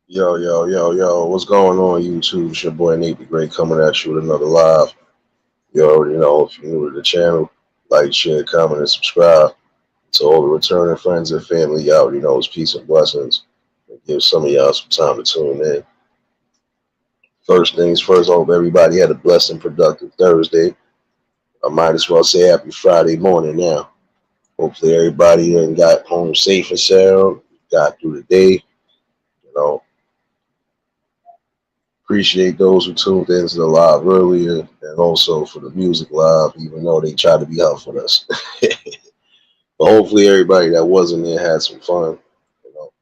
Yo, yo, yo, yo, what's going on, YouTube? It's your boy Nate the Great coming at you with another live. You already know if you're new to the channel, like, share, comment, and subscribe. To all the returning friends and family, y'all already know it's peace and blessings. And give some of y'all some time to tune in. First things first, I hope everybody had a blessed and productive Thursday. I might as well say happy Friday morning now. Hopefully everybody done got home safe and sound, got through the day, you know, appreciate those who tuned into the live earlier and also for the music live, even though they tried to be helpful with us. But hopefully everybody that wasn't there had some fun. You know.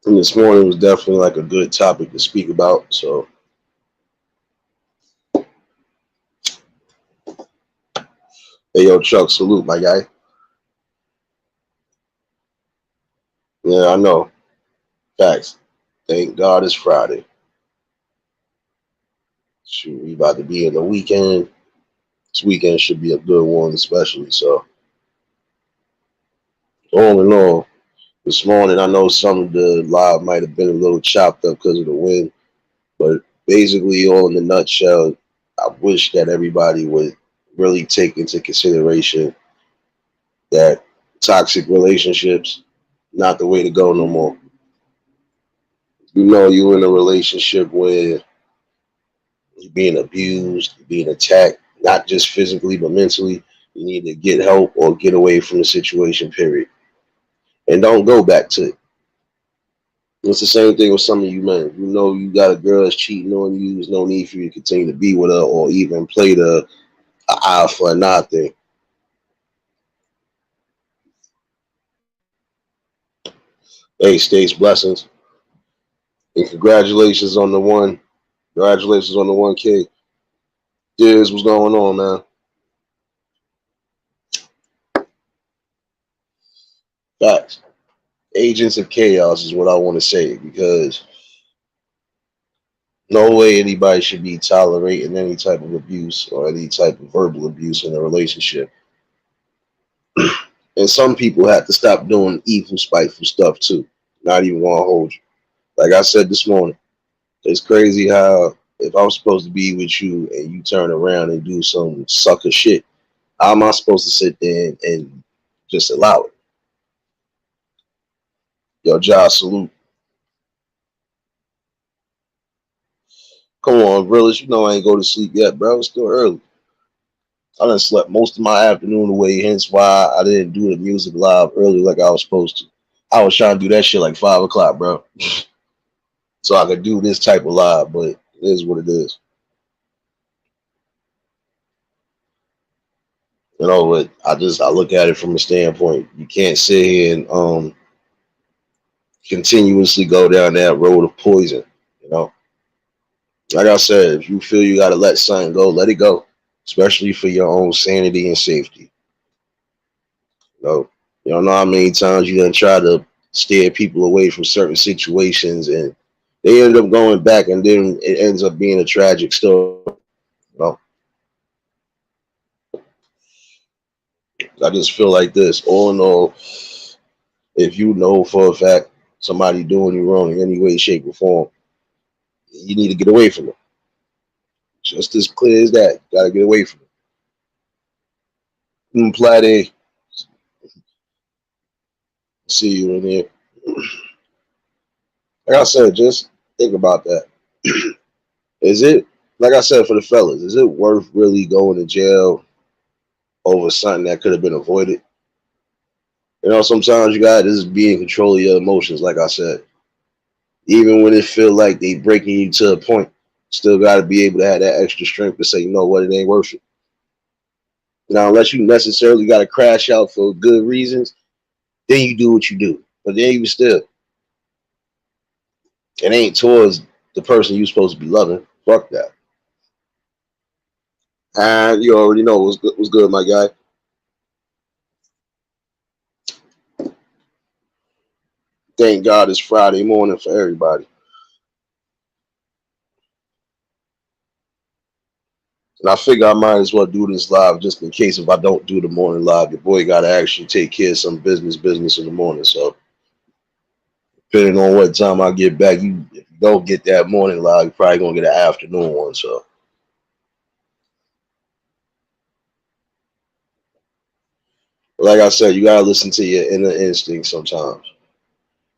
And this morning was definitely like a good topic to speak about. So hey yo Chuck, salute my guy. Yeah, I know. Facts. Thank God it's Friday. Shoot, we about to be in the weekend. This weekend should be a good one, especially. So all in all, this morning I know some of the live might have been a little chopped up because of the wind. But basically, all in a nutshell, I wish that everybody would really take into consideration that toxic relationships not the way to go no more. You know, you're in a relationship where you're being abused, you're being attacked, not just physically but mentally. You need to get help or get away from the situation. Period, and don't go back to it. It's the same thing with some of you men. You know, you got a girl that's cheating on you. There's no need for you to continue to be with her or even play the eye for an eye thing. Hey, States, blessings. And congratulations on the one. Congratulations on the 1K. Diz, what's going on, man? Facts. Agents of chaos is what I want to say because no way anybody should be tolerating any type of abuse or any type of verbal abuse in a relationship. And some people have to stop doing evil, spiteful stuff too. Not even want to hold you. Like I said this morning, it's crazy how if I was supposed to be with you and you turn around and do some sucker shit, how am I supposed to sit there and just allow it? Yo, Josh, salute. Come on, brothers. You know I ain't go to sleep yet, bro. It's still early. I done slept most of my afternoon away, hence why I didn't do the music live early like I was supposed to. I was trying to do that shit like 5 o'clock, bro. So I could do this type of live, but it is what it is. You know, but I look at it from a standpoint. You can't sit here and continuously go down that road of poison. You know, like I said, if you feel you gotta let something go, let it go. Especially for your own sanity and safety. You don't know how many times you done try to steer people away from certain situations and they end up going back and then it ends up being a tragic story. You know, I just feel like this. All in all, if you know for a fact somebody doing you wrong in any way, shape, or form, you need to get away from them. Just as clear as that. You gotta get away from them. Plade, see you in here. Like I said, just think about that. Is it, like I said for the fellas, is it worth really going to jail over something that could have been avoided? You know, sometimes you got to just be in control of your emotions, like I said. Even when it feel like they breaking you to a point, still got to be able to have that extra strength to say, you know what, it ain't worth it. Now, unless you necessarily got to crash out for good reasons, then you do what you do. But then even still, it ain't towards the person you supposed to be loving. Fuck that. And you already know what's good, my guy. Thank God it's Friday morning for everybody. And I figure I might as well do this live just in case if I don't do the morning live, your boy got to actually take care of some business in the morning. So Depending on what time I get back, if you don't get that morning live, you're probably gonna get an afternoon one. So, like I said, you gotta listen to your inner instinct sometimes.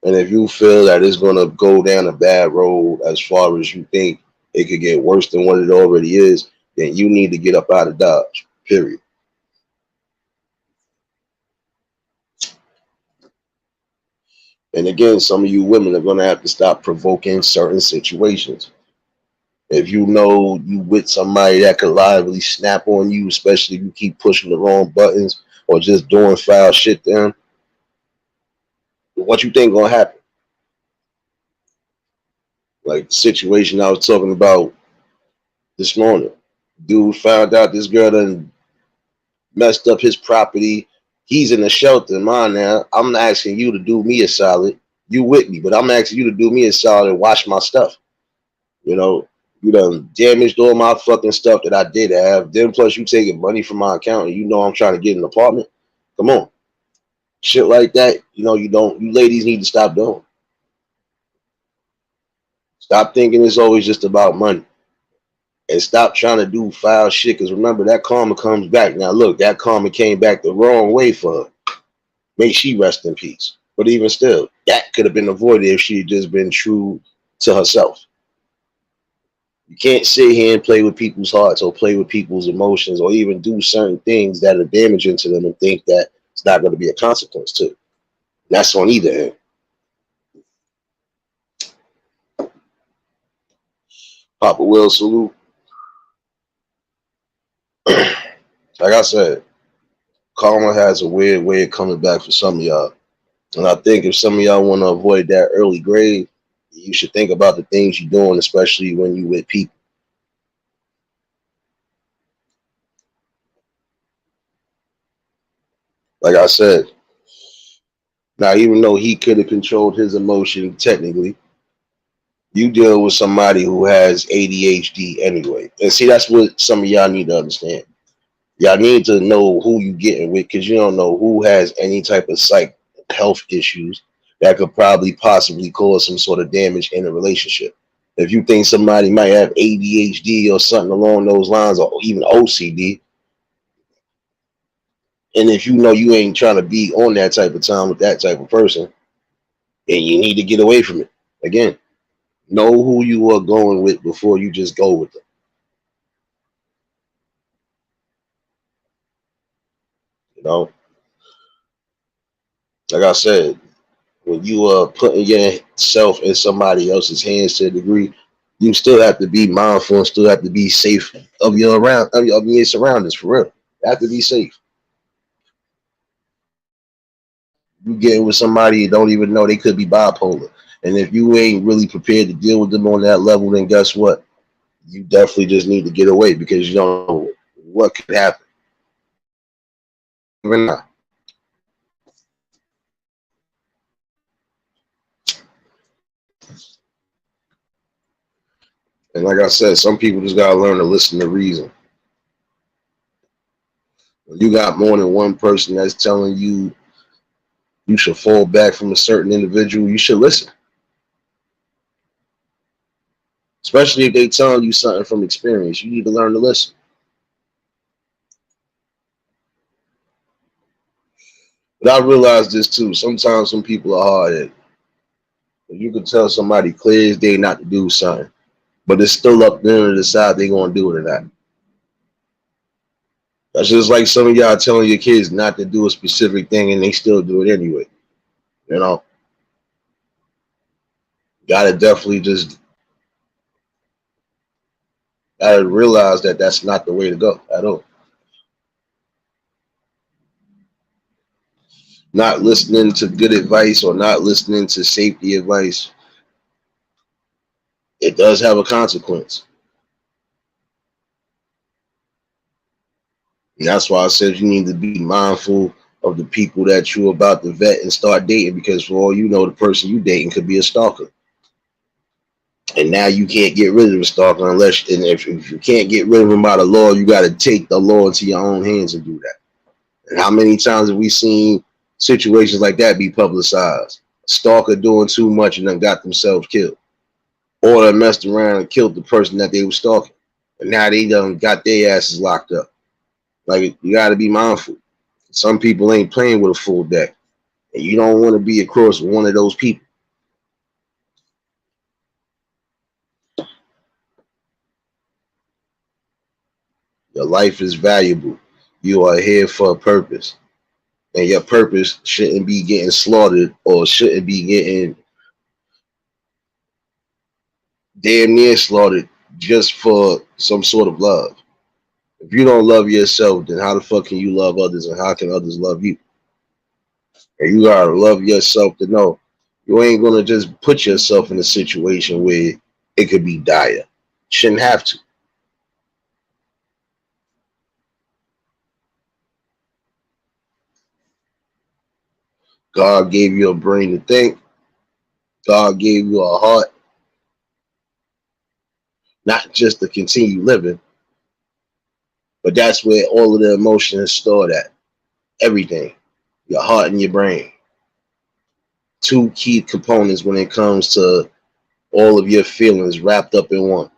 And if you feel that it's gonna go down a bad road as far as you think it could get worse than what it already is, then you need to get up out of Dodge. Period. And again, some of you women are gonna have to stop provoking certain situations. If you know you with somebody that could liably snap on you, especially if you keep pushing the wrong buttons or just doing foul shit to them, what you think gonna happen? Like the situation I was talking about this morning. Dude found out this girl done messed up his property. He's in a shelter. Mine now. I'm asking you to do me a solid. You with me, but I'm asking you to do me a solid and wash my stuff. You know, you done damaged all my fucking stuff that I did have. Then plus you taking money from my account and you know I'm trying to get an apartment. Come on. Shit like that, you ladies need to stop doing. Stop thinking it's always just about money. And stop trying to do foul shit. Because remember, that karma comes back. Now, look, that karma came back the wrong way for her. May she rest in peace. But even still, that could have been avoided if she had just been true to herself. You can't sit here and play with people's hearts or play with people's emotions or even do certain things that are damaging to them and think that it's not going to be a consequence to it. That's on either end. Papa Will salute. Like I said, karma has a weird way of coming back for some of y'all. And I think if some of y'all want to avoid that early grave, you should think about the things you're doing, especially when you with people. Like I said, now even though he could have controlled his emotion technically, you deal with somebody who has ADHD anyway. And see, that's what some of y'all need to understand. Y'all need to know who you getting with because you don't know who has any type of psych health issues that could probably possibly cause some sort of damage in a relationship. If you think somebody might have ADHD or something along those lines, or even OCD, and if you know you ain't trying to be on that type of time with that type of person, then you need to get away from it. Again, know who you are going with before you just go with them. You know, like I said, when you are putting yourself in somebody else's hands to a degree, you still have to be mindful and still have to be safe of your surroundings for real. You have to be safe. You get with somebody you don't even know they could be bipolar. And if you ain't really prepared to deal with them on that level, then guess what? You definitely just need to get away because you don't know what could happen. Even now. And like I said, some people just gotta learn to listen to reason. When you got more than one person that's telling you you should fall back from a certain individual, you should listen. Especially if they telling you something from experience. You need to learn to listen. But I realize this too. Sometimes some people are hard headed. You can tell somebody clear as day not to do something, but it's still up to them to decide they're gonna do it or not. That's just like some of y'all telling your kids not to do a specific thing and they still do it anyway. You know, gotta definitely just gotta realize that that's not the way to go at all. Not listening to good advice or not listening to safety advice, it does have a consequence. And that's why I said you need to be mindful of the people that you're about to vet and start dating because for all you know, the person you dating could be a stalker. And now you can't get rid of a stalker unless, and if you can't get rid of him by the law, you got to take the law into your own hands and do that. And how many times have we seen situations like that be publicized? Stalker doing too much and then got themselves killed. Or they messed around and killed the person that they were stalking. And now they done got their asses locked up. Like, you gotta be mindful. Some people ain't playing with a full deck. And you don't want to be across one of those people. Your life is valuable. You are here for a purpose. And your purpose shouldn't be getting slaughtered or shouldn't be getting damn near slaughtered just for some sort of love. If you don't love yourself, then how the fuck can you love others and how can others love you? And you gotta love yourself to know you ain't gonna just put yourself in a situation where it could be dire. Shouldn't have to. God gave you a brain to think. God gave you a heart, not just to continue living, but that's where all of the emotion is stored at. Everything. Your heart and your brain. Two key components when it comes to all of your feelings wrapped up in one.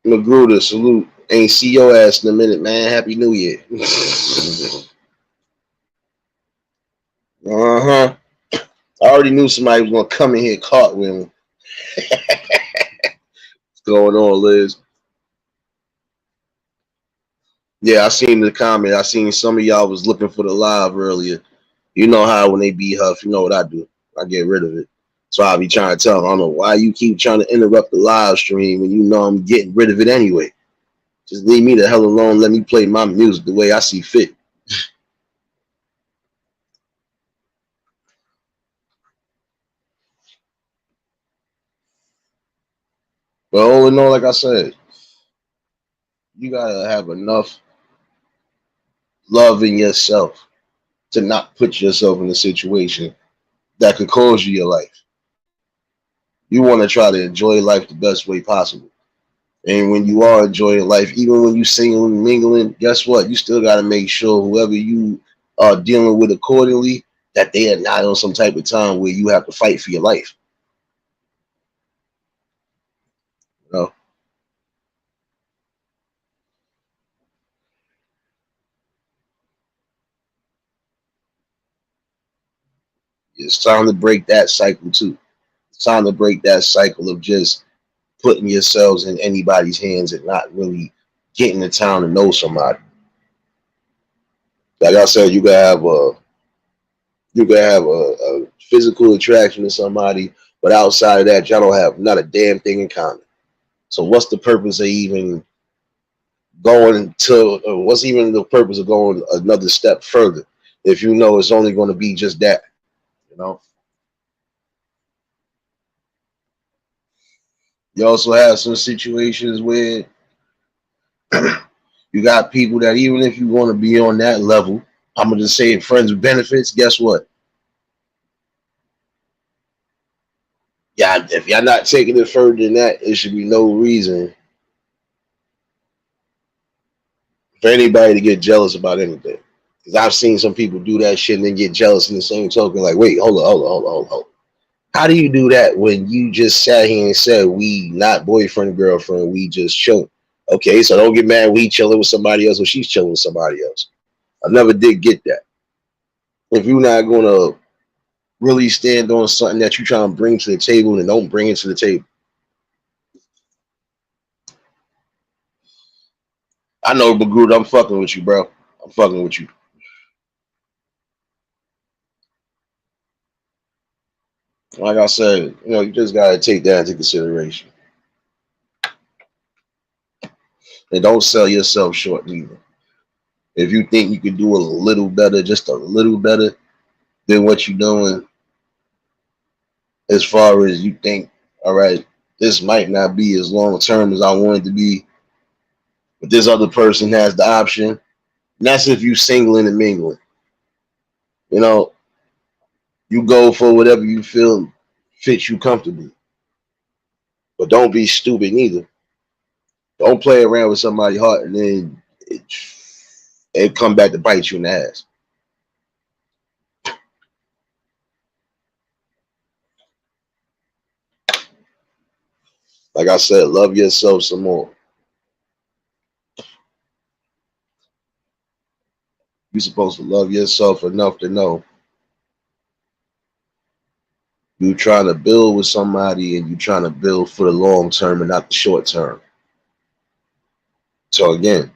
Magruder, salute. Ain't see your ass in a minute, man. Happy New Year. Uh-huh. I already knew somebody was gonna come in here cartwheeling. What's going on, Liz? Yeah, I seen the comment. I seen some of y'all was looking for the live earlier. You know how when they be huff, you know what I do. I get rid of it. So I be trying to tell them, I don't know why you keep trying to interrupt the live stream when you know I'm getting rid of it anyway. Just leave me the hell alone. Let me play my music the way I see fit. But all in all, like I said, you gotta have enough love in yourself to not put yourself in a situation that could cause you your life. You want to try to enjoy life the best way possible. And when you are enjoying life, even when you single and mingling, guess what? You still got to make sure whoever you are dealing with accordingly, that they are not on some type of time where you have to fight for your life. You know, it's time to break that cycle too. It's time to break that cycle of just putting yourselves in anybody's hands and not really getting the time to know somebody. Like I said, you can have a physical attraction to somebody, but outside of that, y'all don't have not a damn thing in common. So what's the purpose of even going to? What's even the purpose of going another step further if you know it's only going to be just that? You know. You also have some situations where you got people that even if you want to be on that level, I'm gonna just say friends with benefits. Guess what? Yeah, if y'all not taking it further than that, it should be no reason for anybody to get jealous about anything. Because I've seen some people do that shit and then get jealous in the same token. Like, wait, hold on. How do you do that when you just sat here and said we not boyfriend and girlfriend, we just chilling? Okay, so don't get mad we chilling with somebody else or she's chilling with somebody else. I never did get that. If you're not gonna really stand on something that you're trying to bring to the table, then don't bring it to the table. I know, but Groot, I'm fucking with you, bro. I'm fucking with you. Like I said, you just gotta take that into consideration. And don't sell yourself short either. If you think you can do a little better, just a little better than what you're doing, as far as you think, all right, this might not be as long term as I want it to be, but this other person has the option. And that's if you singling and mingling. You know, you go for whatever you feel fits you comfortably. But don't be stupid neither. Don't play around with somebody's heart and then it come back to bite you in the ass. Like I said, love yourself some more. You're supposed to love yourself enough to know you're trying to build with somebody and you're trying to build for the long term and not the short term. So again,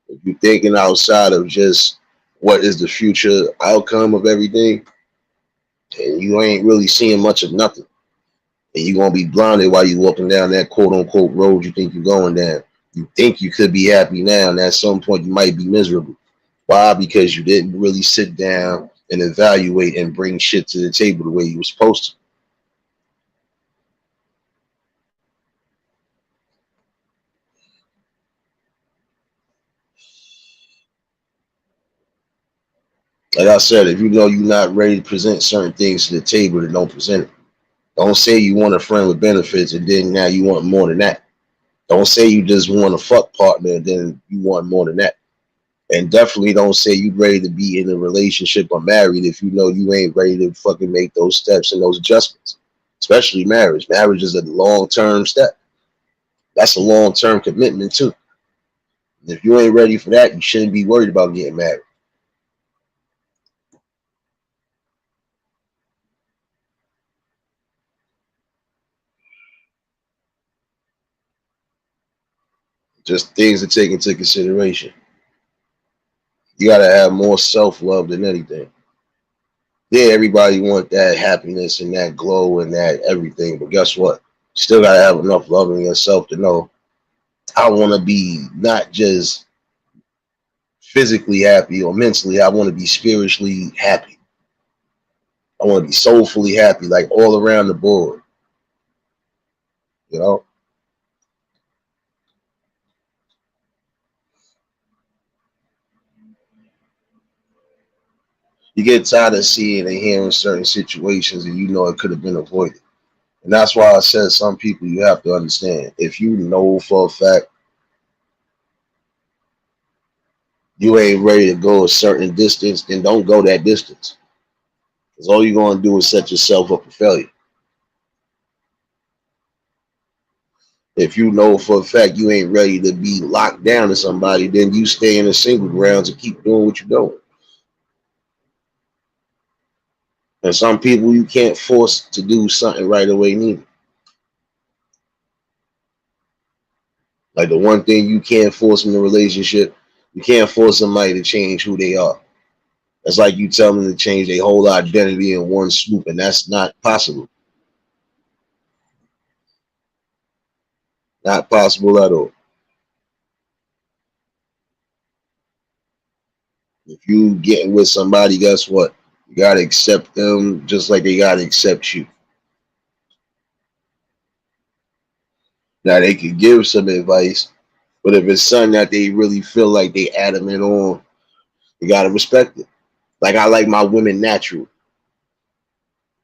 if you're thinking outside of just what is the future outcome of everything, and you ain't really seeing much of nothing, and you're gonna be blinded while you're walking down that quote unquote road you think you're going down. You think you could be happy now, and at some point you might be miserable. Why? Because you didn't really sit down and evaluate and bring shit to the table the way you were supposed to. Like I said, if you know you're not ready to present certain things to the table, then don't present it. Don't say you want a friend with benefits and then now you want more than that. Don't say you just want a fuck partner and then you want more than that. And definitely don't say you ready to be in a relationship or married if you know you ain't ready to fucking make those steps and those adjustments. Especially marriage. Marriage is a long-term step. That's a long-term commitment too. And if you ain't ready for that, you shouldn't be worried about getting married. Just things to take into consideration. You gotta have more self-love than anything. Yeah, everybody want that happiness and that glow and that everything, but guess what? Still gotta have enough love in yourself to know I want to be not just physically happy or mentally. I want to be spiritually happy. I want to be soulfully happy, like all around the board. You know, you get tired of seeing and hearing certain situations, and you know it could have been avoided. And that's why I said some people you have to understand. If you know for a fact you ain't ready to go a certain distance, then don't go that distance. Because all you're going to do is set yourself up for failure. If you know for a fact you ain't ready to be locked down to somebody, then you stay in the single grounds and keep doing what you're doing. And some people you can't force to do something right away neither. Like the one thing you can't force in a relationship, you can't force somebody to change who they are. That's like you tell them to change their whole identity in one swoop, and that's not possible. Not possible at all. If you getting with somebody, guess what? You gotta accept them just like they gotta accept you. Now they could give some advice, but if it's something that they really feel like they adamant on, you gotta respect it. Like I like my women natural.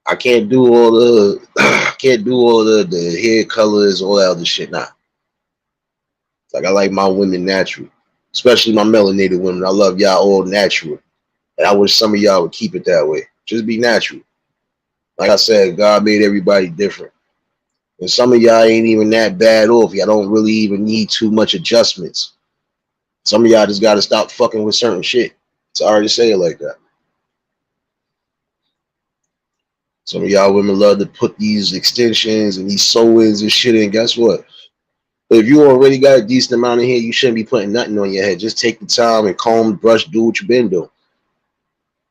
I can't do all the can't do all the hair colors, all that other shit. Nah. Like I like my women natural. Especially my melanated women. I love y'all all natural. And I wish some of y'all would keep it that way. Just be natural. Like I said, God made everybody different. And some of y'all ain't even that bad off. Y'all don't really even need too much adjustments. Some of y'all just gotta stop fucking with certain shit. Sorry to say it like that. Some of y'all women love to put these extensions and these sew-ins and shit in. Guess what? If you already got a decent amount of hair, you shouldn't be putting nothing on your head. Just take the time and comb, brush, do what you've been doing.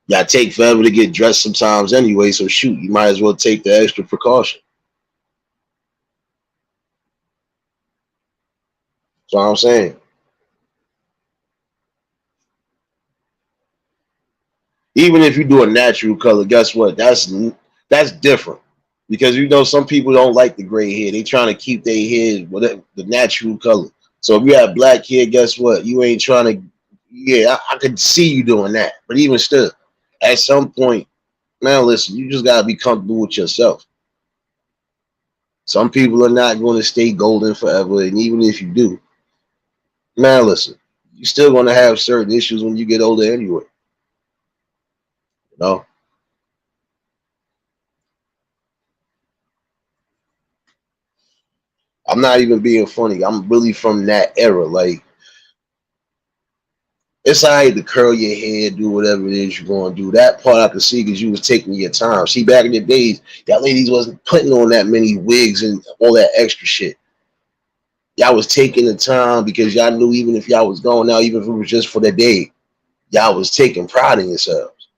Y'all take forever to get dressed sometimes anyway, so shoot, you might as well take the extra precaution. That's what I'm saying. Even if you do a natural color, guess what? That's different. Because you know some people don't like the gray hair. They trying to keep their hair whatever the natural color. So if you have black hair, guess what? You ain't trying to. Yeah, I could see you doing that. But even still, at some point, man, listen, you just gotta be comfortable with yourself. Some people are not going to stay golden forever, and even if you do, man, listen, You're still gonna have certain issues when you get older anyway. You know, I'm not even being funny. I'm really from that era. Like, it's alright to curl your hair, do whatever it is you're gonna do. That part I could see because you was taking your time. See, back in the days, y'all ladies wasn't putting on that many wigs and all that extra shit. Y'all was taking the time because y'all knew even if y'all was going out, even if it was just for the day, y'all was taking pride in yourselves.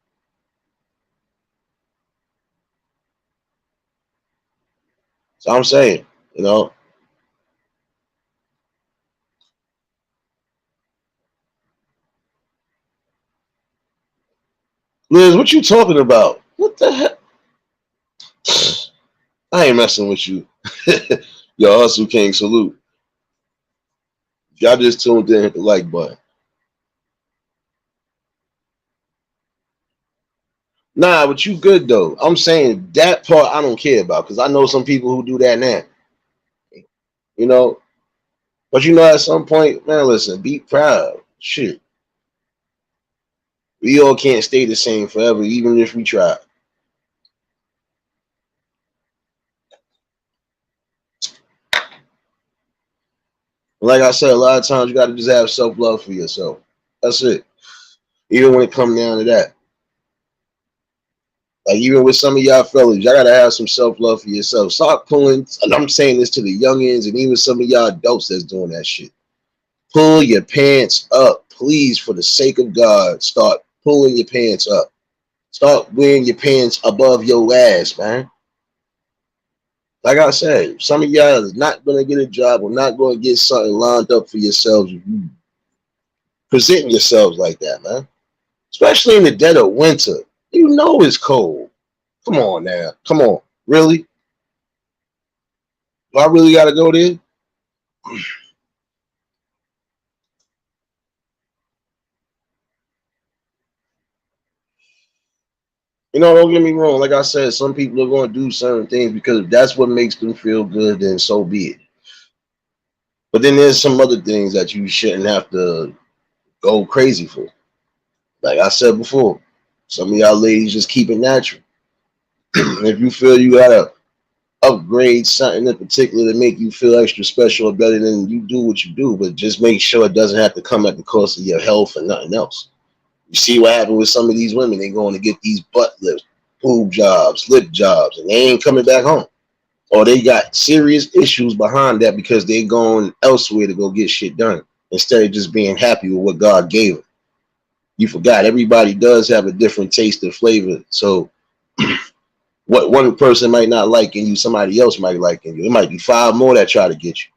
So I'm saying, you know, Liz, what you talking about? What the heck? I ain't messing with you. Yo, Hustle King, salute. Y'all just tuned in, hit the like button. Nah, but you good though. I'm saying that part I don't care about because I know some people who do that now. You know, but you know, at some point, man, listen, be proud. Shit, we all can't stay the same forever, even if we try. Like I said, a lot of times you got to just have self love for yourself. That's it. Even when it comes down to that, like even with some of y'all fellas, y'all gotta have some self love for yourself. Start pulling. And I'm saying this to the youngins and even some of y'all adults that's doing that shit. Pull your pants up, please, for the sake of God. Start pulling your pants up. Start wearing your pants above your ass, man. Like I said, some of y'all is not gonna get a job or not gonna get something lined up for yourselves if you present yourselves like that, man. Especially in the dead of winter. You know it's cold. Come on now. Come on. Really? Do I really gotta go there? You know, don't get me wrong. Like I said, some people are going to do certain things because if that's what makes them feel good, then so be it. But then there's some other things that you shouldn't have to go crazy for. Like I said before, some of y'all ladies just keep it natural. If you feel you gotta upgrade something in particular to make you feel extra special or better, then you do what you do. But just make sure it doesn't have to come at the cost of your health and nothing else. You see what happened with some of these women? They going to get these butt lifts, boob jobs, lip jobs, and they ain't coming back home. Or they got serious issues behind that because they going elsewhere to go get shit done instead of just being happy with what God gave them. You forgot everybody does have a different taste and flavor. So what one person might not like in you, somebody else might like in you. It might be five more that try to get you.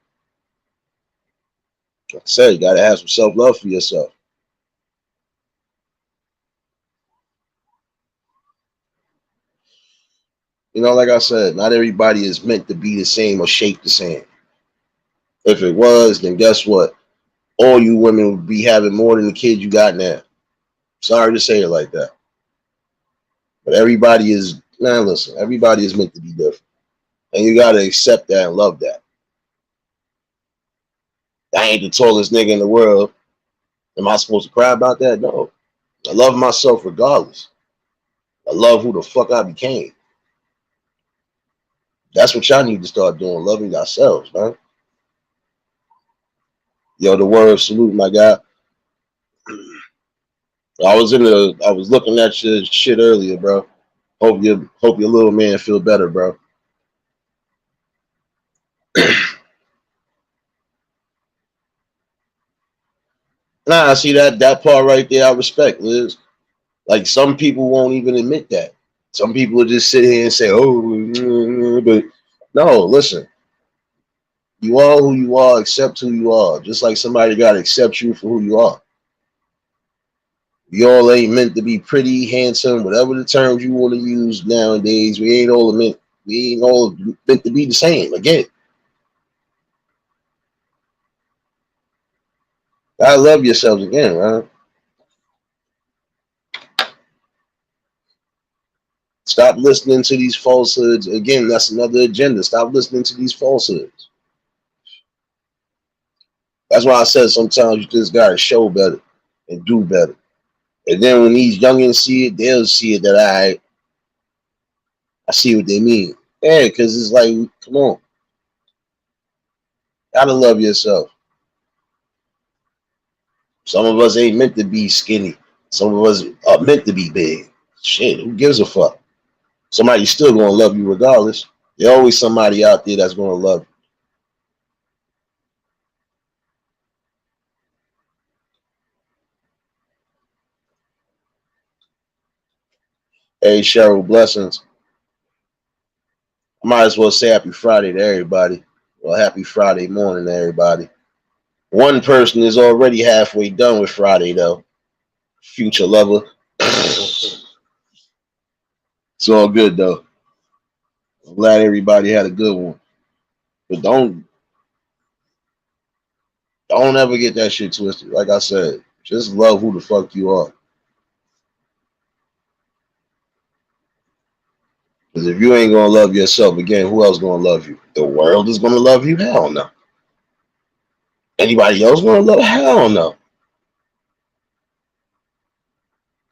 Like I said, you gotta have some self love for yourself. You know, like I said, not everybody is meant to be the same or shaped the same. If it was, then guess what? All you women would be having more than the kids you got now. Sorry to say it like that. But everybody is, man, listen, everybody is meant to be different. And you gotta accept that and love that. I ain't the tallest nigga in the world. Am I supposed to cry about that? No. I love myself regardless. I love who the fuck I became. That's what y'all need to start doing, loving yourselves, man. Yo, the word salute, my guy. I was looking at your shit earlier, bro. Hope your little man feel better, bro. Nah, I see that part right there. I respect, Liz. Like some people won't even admit that. Some people will just sit here and say, "Oh," but no. Listen, you are who you are. Accept who you are. Just like somebody got to accept you for who you are. We all ain't meant to be pretty, handsome, whatever the terms you want to use nowadays. We ain't all meant to be the same. Again, I love yourselves again, man. Stop listening to these falsehoods. Again, that's another agenda. Stop listening to these falsehoods. That's why I said sometimes you just gotta show better and do better. And then when these youngins see it, they'll see it that I see what they mean. Yeah, because it's like, come on, gotta love yourself. Some of us ain't meant to be skinny. Some of us are meant to be big. Shit, who gives a fuck? Somebody's still gonna love you regardless. There's always somebody out there that's gonna love you. Hey, Cheryl, blessings. I might as well say happy Friday to everybody. Well, happy Friday morning to everybody. One person is already halfway done with Friday, though. Future lover. It's all good, though. I'm glad everybody had a good one. But don't ever get that shit twisted. Like I said, just love who the fuck you are. Because if you ain't gonna love yourself, again, who else gonna love you? The world is gonna love you? Hell no. Anybody else gonna love? Hell no.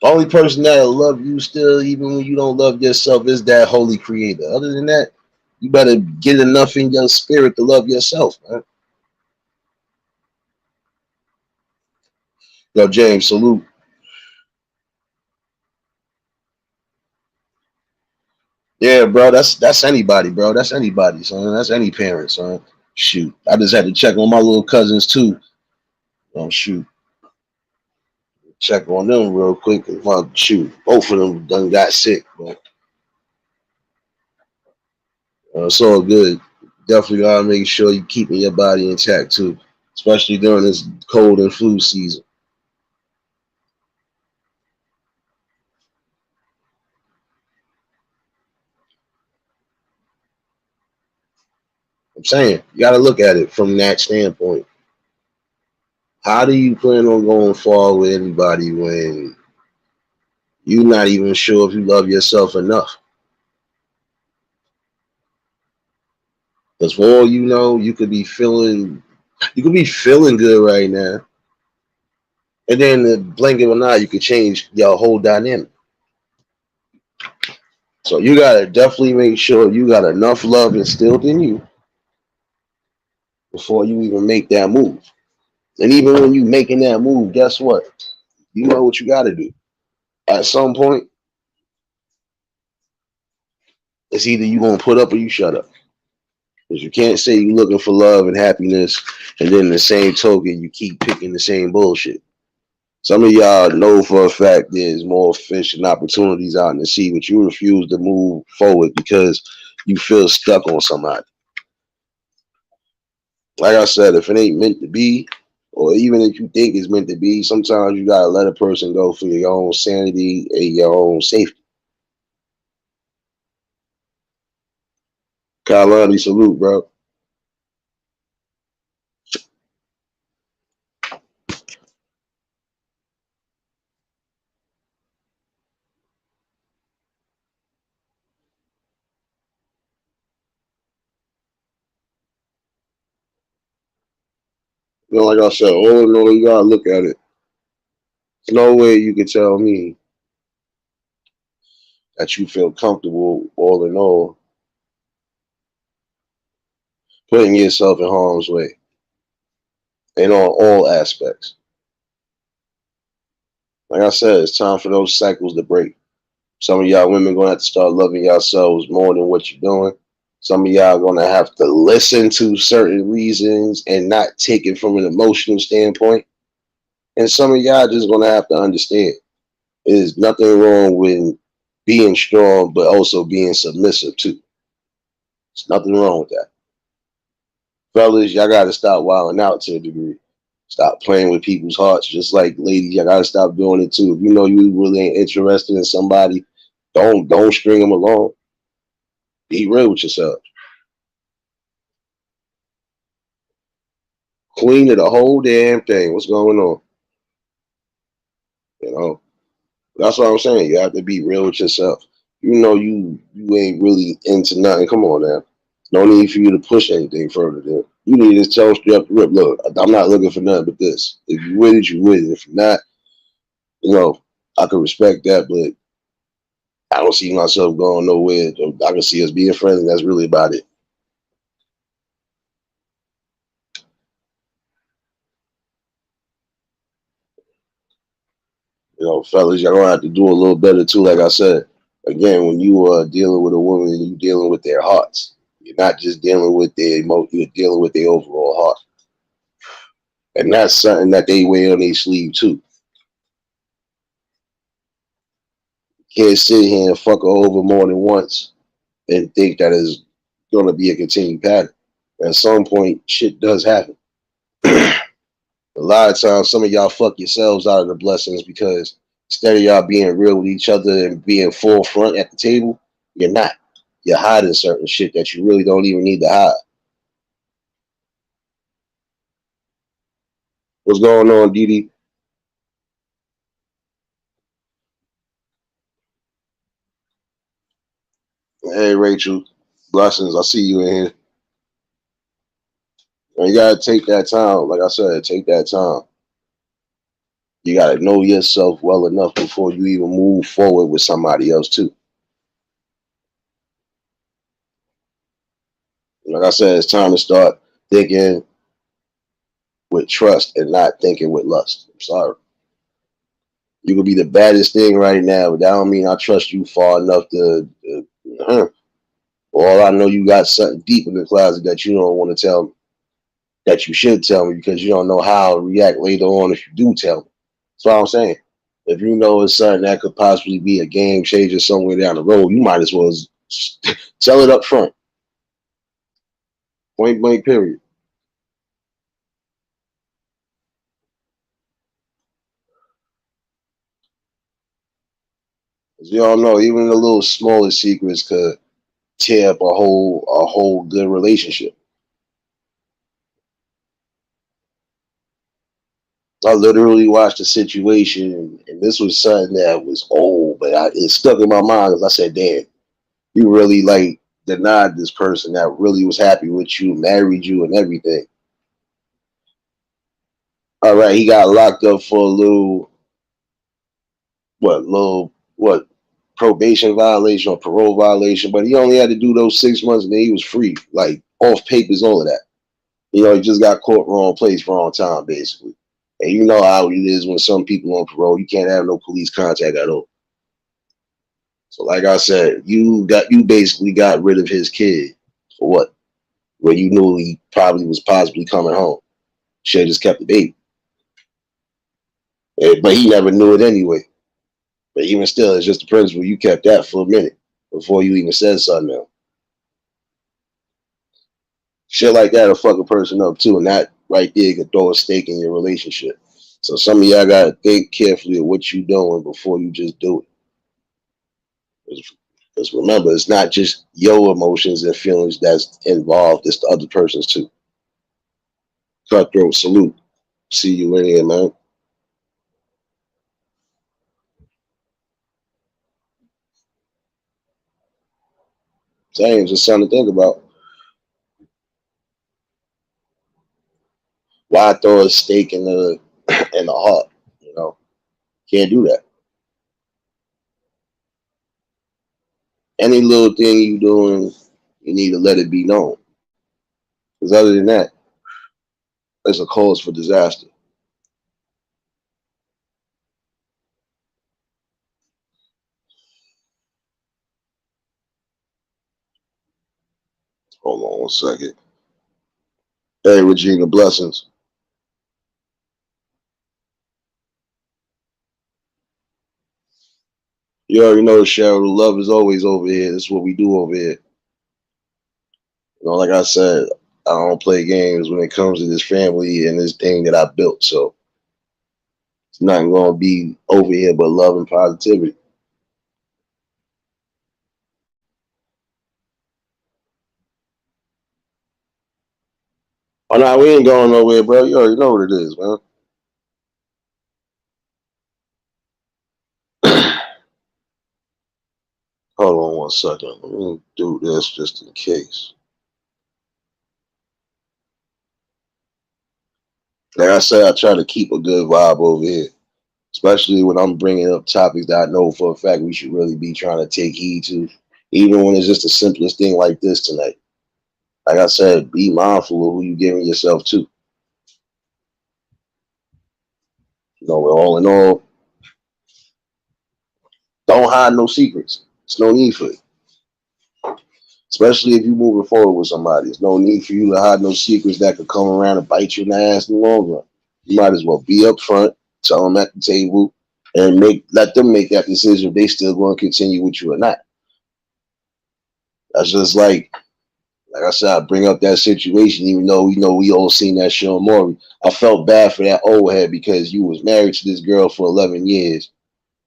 The only person that'll love you still, even when you don't love yourself, is that holy creator. Other than that, you better get enough in your spirit to love yourself, man. Yo, James, salute. Yeah, bro, that's anybody, bro. That's anybody, son. That's any parent, son. Shoot. I just had to check on my little cousins too. Oh shoot. Check on them real quick. Shoot. Both of them done got sick, but it's all good. Definitely gotta make sure you keeping your body intact too, especially during this cold and flu season. I'm saying you gotta look at it from that standpoint. How do you plan on going far with anybody when you're not even sure if you love yourself enough? Because for all you know, you could be feeling good right now, and then the blink of an eye, you could change your whole dynamic. So you gotta definitely make sure you got enough love instilled in you before you even make that move. And even when you making that move, guess what? You know what you gotta do. At some point, it's either you gonna put up or you shut up. Because you can't say you looking for love and happiness, and then the same token you keep picking the same bullshit. Some of y'all know for a fact there's more fish and opportunities out in the sea, but you refuse to move forward because you feel stuck on somebody. Like I said, if it ain't meant to be, or even if you think it's meant to be, sometimes you gotta let a person go for your own sanity and your own safety. Kalani, salute, bro. You know, like I said, all in all, you gotta look at it. There's no way you can tell me that you feel comfortable, all in all, putting yourself in harm's way and on all aspects. Like I said, it's time for those cycles to break. Some of y'all women gonna have to start loving yourselves more than what you're doing. Some of y'all gonna have to listen to certain reasons and not take it from an emotional standpoint. And some of y'all just gonna have to understand there's nothing wrong with being strong, but also being submissive too. There's nothing wrong with that. Fellas, y'all gotta stop wilding out to a degree. Stop playing with people's hearts. Just like ladies, y'all gotta stop doing it too. If you know you really ain't interested in somebody, don't string them along. Be real with yourself. Queen of the whole damn thing. What's going on? You know, that's what I'm saying. You have to be real with yourself. You know, you ain't really into nothing. Come on now. No need for you to push anything further. There. You need to tell straight up the rip. Look, I'm not looking for nothing but this. If you with it, you with it. If you're not, you know, I can respect that, but I don't see myself going nowhere. I can see us being friends, and that's really about it. Fellas, y'all gonna have to do a little better too. Like I said, again, when you are dealing with a woman, you're dealing with their hearts. You're not just dealing with their emotion. You're dealing with their overall heart, and that's something that they wear on their sleeve too. Can't sit here and fuck her over more than once and think that is gonna be a continued pattern. At some point, shit does happen. A lot of times, some of y'all fuck yourselves out of the blessings because instead of y'all being real with each other and being forefront at the table, you're not. You're hiding certain shit that you really don't even need to hide. What's going on, Didi? Hey, Rachel. Blessings. I see you in here. And you gotta take that time. Like I said, take that time. You gotta know yourself well enough before you even move forward with somebody else too. Like I said, it's time to start thinking with trust and not thinking with lust. I'm sorry. You could be the baddest thing right now, but that don't mean I trust you far enough to. For all I know, you got something deep in the closet that you don't want to tell me, that you should tell me because you don't know how I'll react later on if you do tell me. That's what I'm saying. If you know it's something that could possibly be a game changer somewhere down the road, you might as well tell it up front, point blank, period. As you all know, even the little smaller secrets could tear up a whole good relationship. I literally watched a situation, and this was something that was old, but it stuck in my mind because I said, "Damn, you really like denied this person that really was happy with you, married you, and everything." All right, he got locked up for a little probation violation or parole violation, but he only had to do those 6 months, and then he was free, like off papers, all of that. He just got caught wrong place, wrong time, basically. And you know how it is when some people on parole, you can't have no police contact at all. So, like I said, you basically got rid of his kid for what? Where you knew he probably was possibly coming home. Should have just kept the baby, but he never knew it anyway. But even still, it's just the principle. You kept that for a minute before you even said something else. Shit like that'll fuck a person up too, and that right there could throw a stake in your relationship. So some of y'all gotta think carefully of what you're doing before you just do it. Because remember, it's not just your emotions and feelings that's involved; it's the other person's too. Cutthroat, salute. See you in here, man. Same, just something to think about. Why throw a stake in the in the heart? You know, can't do that. Any little thing you doing, you need to let it be known. Because other than that, it's a cause for disaster. Hold on 1 second. Hey, Regina, blessings. You already know, Cheryl, the love is always over here. That's what we do over here. Like I said, I don't play games when it comes to this family and this thing that I built. So it's not going to be over here but love and positivity. Oh, no, we ain't going nowhere, bro. You already know what it is, man. Hold on 1 second. Let me do this just in case. Like I said, I try to keep a good vibe over here, especially when I'm bringing up topics that I know for a fact we should really be trying to take heed to, even when it's just the simplest thing like this tonight. Like I said, be mindful of who you giving yourself to. All in all, don't hide no secrets. There's no need for it. Especially if you're moving forward with somebody. There's no need for you to hide no secrets that could come around and bite you in the ass in the long run. You might as well be up front, tell them at the table, and let them make that decision if they still going to continue with you or not. That's just like I said, I bring up that situation, even though we all seen that show Maury. I felt bad for that old head because you was married to this girl for 11 years,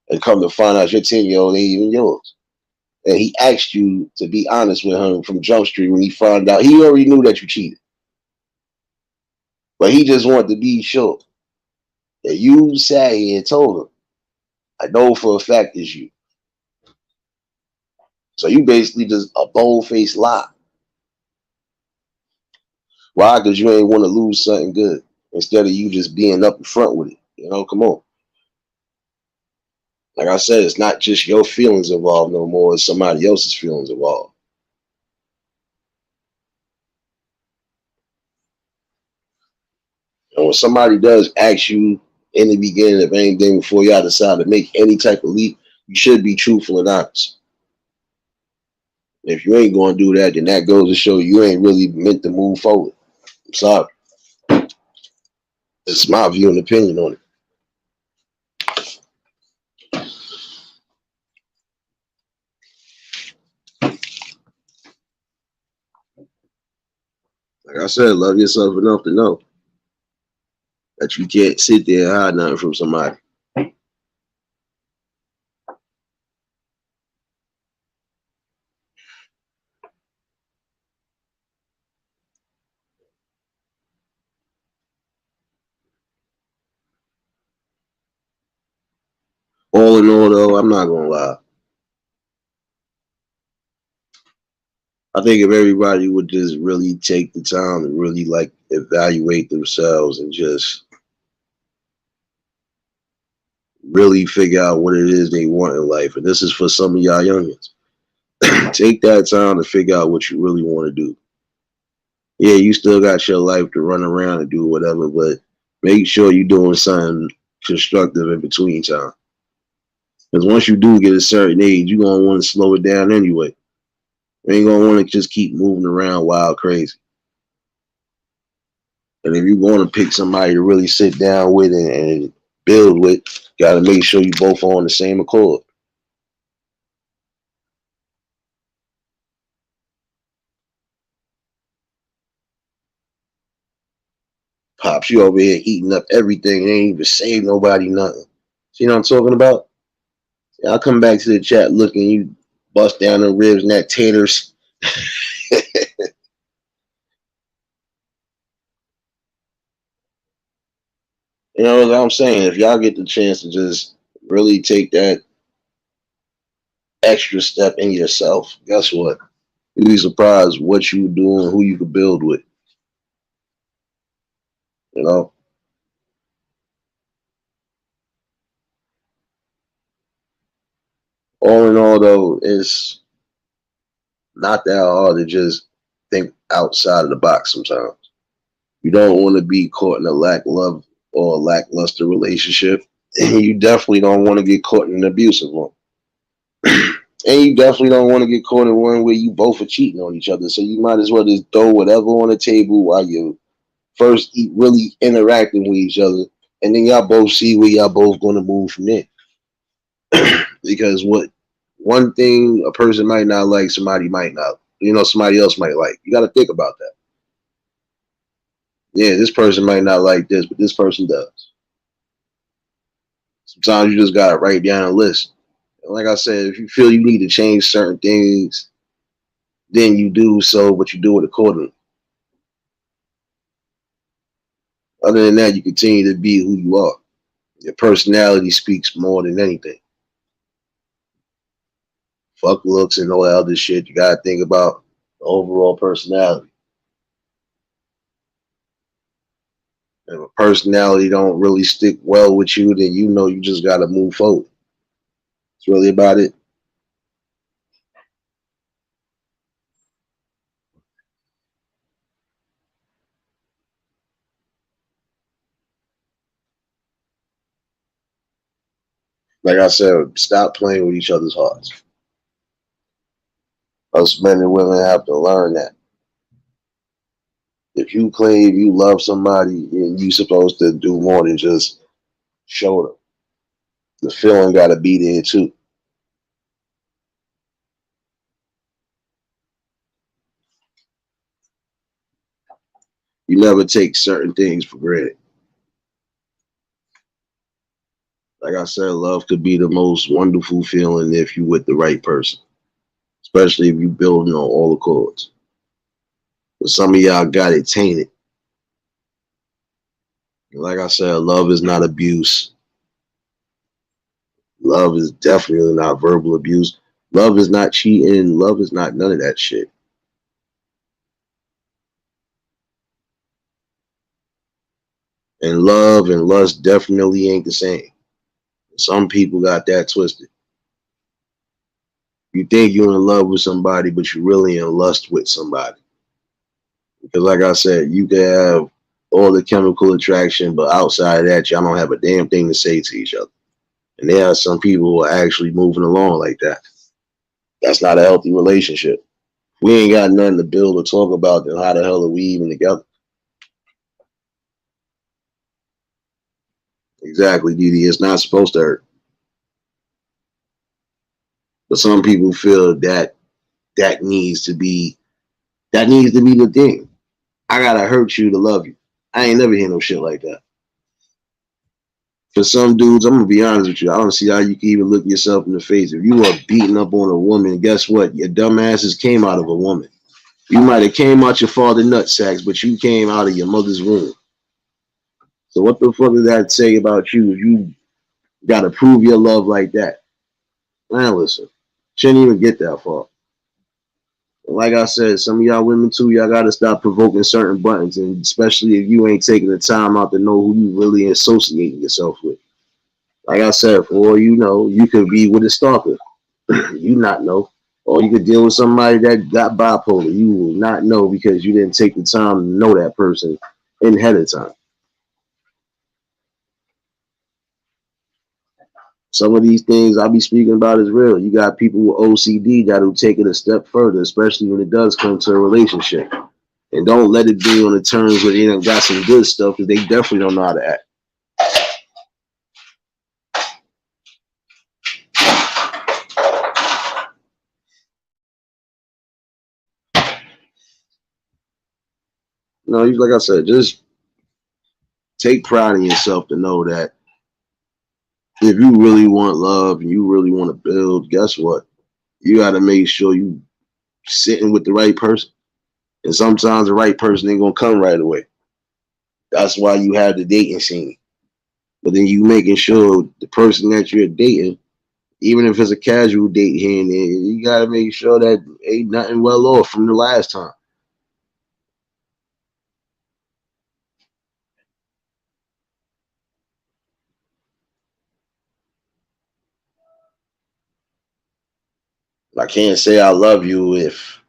and come to find out your 10-year-old ain't even yours. And he asked you to be honest with him from Jump Street when he found out he already knew that you cheated, but he just wanted to be sure that you sat here and told him, "I know for a fact it's you." So you basically just a bold faced lie. Why? Because you ain't want to lose something good instead of you just being up in front with it. Come on. Like I said, it's not just your feelings involved no more, it's somebody else's feelings involved. And when somebody does ask you in the beginning of anything before y'all decide to make any type of leap, you should be truthful and honest. If you ain't going to do that, then that goes to show you ain't really meant to move forward. I'm sorry. It's my view and opinion on it. Like I said, love yourself enough to know that you can't sit there and hide nothing from somebody. All in all, though, I'm not gonna lie. I think if everybody would just really take the time to really evaluate themselves and just really figure out what it is they want in life, and this is for some of y'all youngins, take that time to figure out what you really want to do. Yeah, you still got your life to run around and do whatever, but make sure you're doing something constructive in between time. Because once you do get a certain age, you're gonna want to slow it down anyway. You ain't gonna want to just keep moving around wild crazy. And if you want to pick somebody to really sit down with and build with, got to make sure you both are on the same accord. Pops, you over here eating up everything and ain't even save nobody nothing. See what I'm talking about? I'll come back to the chat looking, you bust down the ribs and that taters. You know what I'm saying? If y'all get the chance to just really take that extra step in yourself, guess what? You'd be surprised what you do and who you could build with. You know? All in all, though, it's not that hard to just think outside of the box sometimes. You don't want to be caught in a lack love or a lackluster relationship. And you definitely don't want to get caught in an abusive one. And you definitely don't want to get caught in one where you both are cheating on each other. So you might as well just throw whatever on the table while you first really interacting with each other. And then y'all both see where y'all both going to move from there. Because what one thing a person might not like, somebody might not. Somebody else might like. You got to think about that. Yeah, this person might not like this, but this person does. Sometimes you just got to write down a list. And like I said, if you feel you need to change certain things, then you do so, but you do it accordingly. Other than that, you continue to be who you are. Your personality speaks more than anything. Fuck looks and all that other shit. You gotta think about the overall personality. If a personality don't really stick well with you, then you know you just gotta move forward. It's really about it. Like I said, stop playing with each other's hearts. Us men and women have to learn that. If you claim you love somebody, and you supposed to do more than just show them. The feeling got to be there too. You never take certain things for granted. Like I said, love could be the most wonderful feeling if you with the right person, especially if you building on all the chords. But some of y'all got it tainted. Like I said, love is not abuse. Love is definitely not verbal abuse. Love is not cheating. Love is not none of that shit. And love and lust definitely ain't the same. Some people got that twisted. You think you're in love with somebody, but you're really in lust with somebody. Because, like I said, you can have all the chemical attraction, but outside of that, y'all don't have a damn thing to say to each other. And there are some people who are actually moving along like that. That's not a healthy relationship. We ain't got nothing to build or talk about, then how the hell are we even together? Exactly, Didi. It's not supposed to hurt. But some people feel that that needs to be the thing. I gotta hurt you to love you. I ain't never hear no shit like that. For some dudes, I'm gonna be honest with you. I don't see how you can even look yourself in the face. If you are beating up on a woman, guess what? Your dumb asses came out of a woman. You might have came out your father's nutsacks, but you came out of your mother's womb. So what the fuck does that say about you if you gotta prove your love like that? Man, listen. Shouldn't even get that far. Like I said, some of y'all women too, y'all gotta stop provoking certain buttons, and especially if you ain't taking the time out to know who you really associating yourself with. Like I said, for all you know, you could be with a stalker. You not know. Or you could deal with somebody that got bipolar. You will not know because you didn't take the time to know that person in ahead of time. Some of these things I be speaking about is real. You got people with OCD that'll take it a step further, especially when it does come to a relationship. And don't let it be on the terms where they done got some good stuff because they definitely don't know how to act. No, like I said, just take pride in yourself to know that if you really want love and you really want to build, guess what? You got to make sure you sitting with the right person. And sometimes the right person ain't gonna come right away. That's why you have the dating scene. But then you making sure the person that you're dating, even if it's a casual date here and there, you gotta make sure that ain't nothing well off from the last time. I can't say I love you if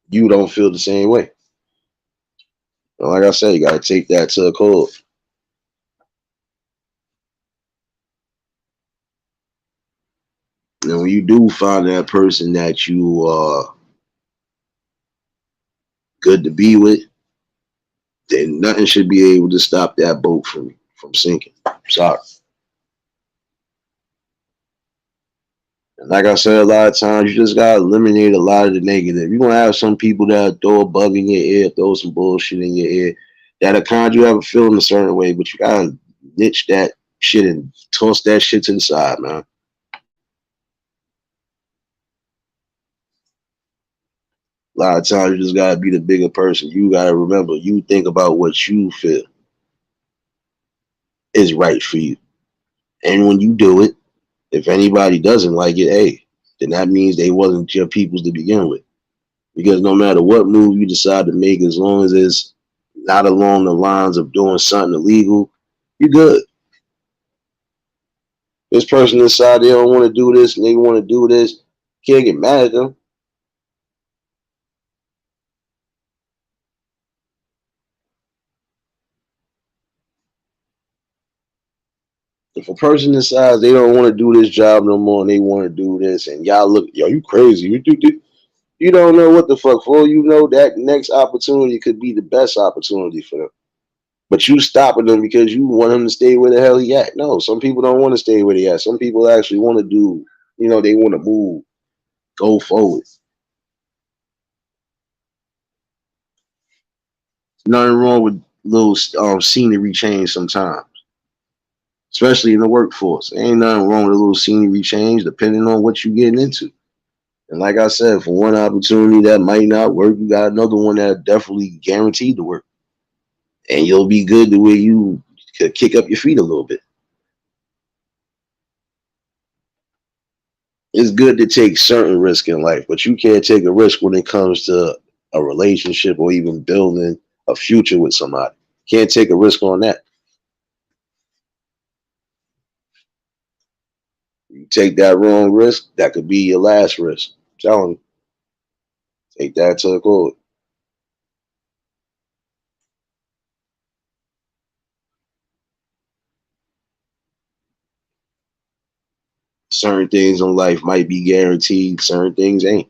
you don't feel the same way. And like I said, you gotta take that to a core. And when you do find that person that you are good to be with, then nothing should be able to stop that boat from sinking. Sorry. And like I said, a lot of times you just gotta eliminate a lot of the negative. You're gonna have some people that throw a bug in your ear, throw some bullshit in your ear, that'll conjure you have a feeling a certain way, but you gotta niche that shit and toss that shit to the side, man. A lot of times you just gotta be the bigger person. You gotta remember, you think about what you feel is right for you. And when you do it, if anybody doesn't like it, hey, then that means they wasn't your peoples to begin with. Because no matter what move you decide to make, as long as it's not along the lines of doing something illegal, you good. This person inside, they don't want to do this and they want to do this. Can't get mad at them. If a person decides they don't want to do this job no more and they want to do this, and y'all look, yo, you crazy. You don't know what the fuck for. You know that next opportunity could be the best opportunity for them. But you stopping them because you want him to stay where the hell he at. No, some people don't want to stay where they at. Some people actually want to do, they want to move, go forward. Nothing wrong with little scenery change sometimes, especially in the workforce. Ain't nothing wrong with a little scenery change depending on what you're getting into. And like I said, for one opportunity that might not work, you got another one that definitely guaranteed to work. And you'll be good the way you could kick up your feet a little bit. It's good to take certain risk in life, but you can't take a risk when it comes to a relationship or even building a future with somebody. Can't take a risk on that. You take that wrong risk, that could be your last risk. I'm telling you, take that to the court. Certain things in life might be guaranteed, certain things ain't.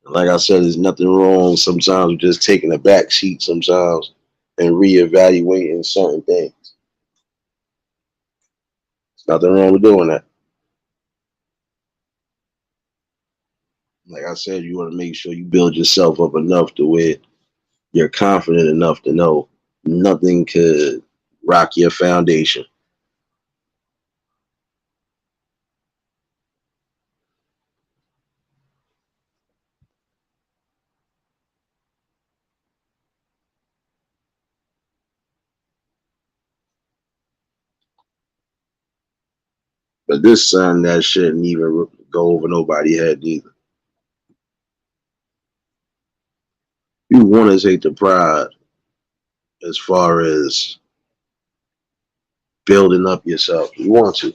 Like I said, there's nothing wrong sometimes with just taking a back seat sometimes and reevaluating certain things. There's nothing wrong with doing that. Like I said, you want to make sure you build yourself up enough to where you're confident enough to know nothing could rock your foundation. But this son, that shouldn't even go over nobody's head either. You want to take the pride as far as building up yourself. You want to.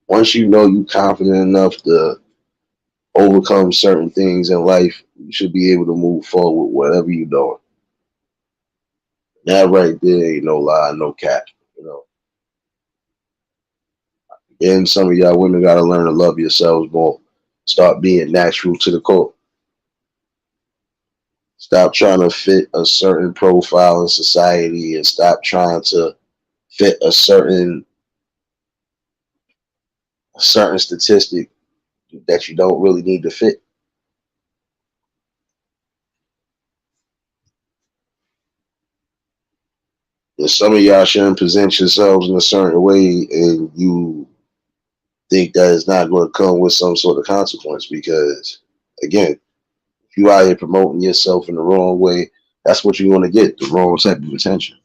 Once you know you confident enough to overcome certain things in life, you should be able to move forward whatever you're doing. That right there ain't no lie, no cap. You know. And some of y'all women gotta learn to love yourselves more. Start being natural to the core. Stop trying to fit a certain profile in society and stop trying to fit a certain statistic that you don't really need to fit. And some of y'all shouldn't present yourselves in a certain way and you think that it's not going to come with some sort of consequence because again, if you out here promoting yourself in the wrong way, that's what you want to get, the wrong type of attention.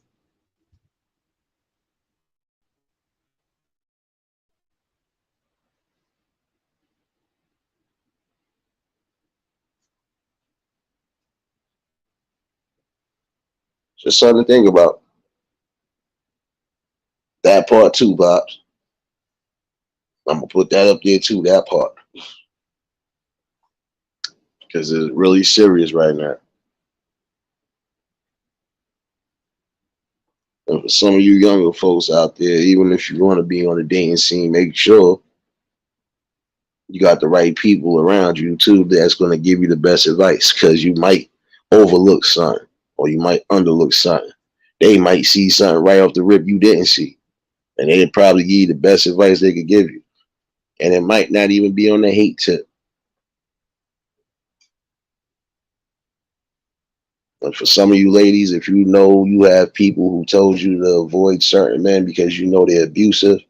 Just something to think about. That part too, Pops. I'm gonna put that up there too, that part. Because it's really serious right now. And for some of you younger folks out there, even if you want to be on the dating scene, make sure you got the right people around you too that's going to give you the best advice because you might overlook something or you might underlook something. They might see something right off the rip you didn't see, and they'd probably give you the best advice they could give you. And it might not even be on the hate tip. But for some of you ladies, if you know you have people who told you to avoid certain men because you know they're abusive,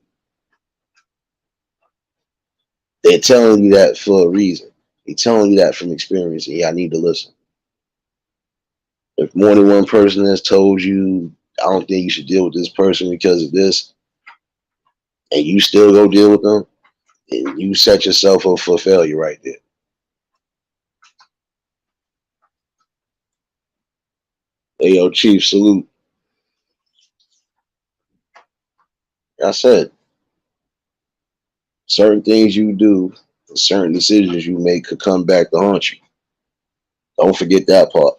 they're telling you that for a reason. They're telling you that from experience, and y'all need to listen. If more than one person has told you, I don't think you should deal with this person because of this, and you still go deal with them, And you set yourself up for failure right there. Hey, yo, Chief, salute. I said, certain things you do, certain decisions you make could come back to haunt you. Don't forget that part.